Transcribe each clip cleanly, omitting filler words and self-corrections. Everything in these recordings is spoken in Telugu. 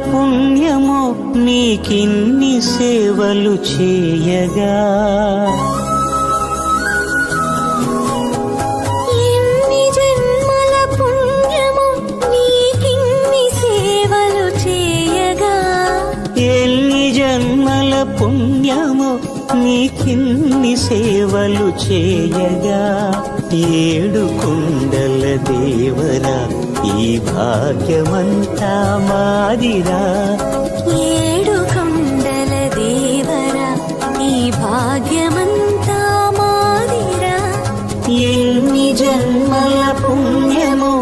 పుణ్యమో నీకిన్ని సేవలు చేయగా, ఎన్ని జన్మల పుణ్యమో నీకిన్ని సేవలు చేయగా, ఎన్ని జన్మల పుణ్యమో నీకిన్ని సేవలు చేయగా, ఏడు కొండల దేవరా ఈ భాగ్యమంతా మాదిరా, ఏడు కొండల దేవరా ఈ భాగ్యమంతా మాదిరా, ఎన్ని జన్మల పుణ్యమో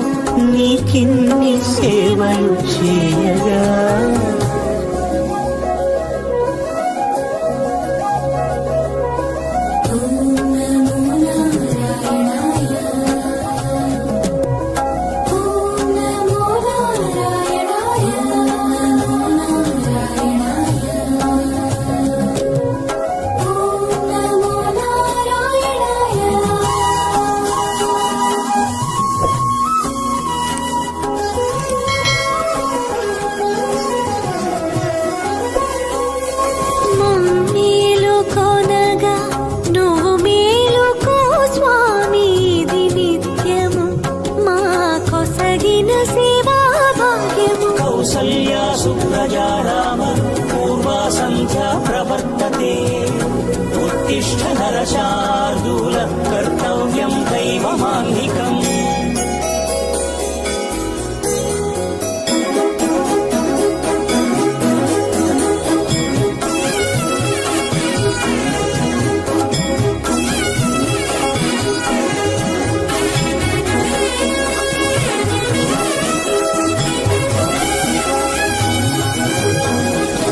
నీకిన్ని సేవలు చేయగా. కౌసల్యా సుప్రజా రామ పూర్వా సంధ్యా ప్రవర్తతే, ఉత్తిష్ఠ నరశార్దూల కర్తవ్యం దైవమాన్నికం.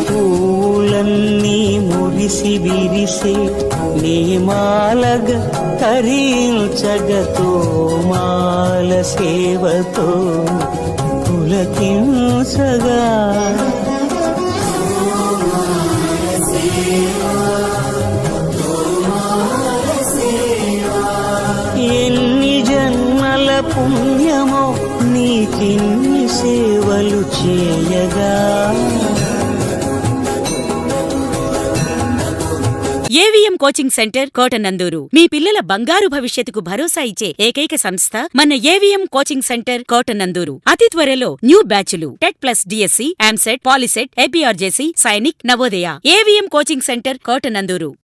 పూలన్నీ మురిసి విరిసే నీమాలగ తరించగతో మాల సేవతో పులకించగా, ఎన్ని జన్మల పుణ్యమో నీకిన్ని సేవలు చేయగా. ఏవిఎం కోచింగ్ సెంటర్ కోటనందూరు మీ పిల్లల బంగారు భవిష్యత్తుకు భరోసా ఇచ్చే ఏకైక సంస్థ మన ఏవిఎం కోచింగ్ సెంటర్ కోటనందూరు. అతి త్వరలో న్యూ బ్యాచ్లు TET plus DSC, EAMCET, POLYCET, APRJC, Sainik, Navodaya. AVM coaching centre Kotananduru.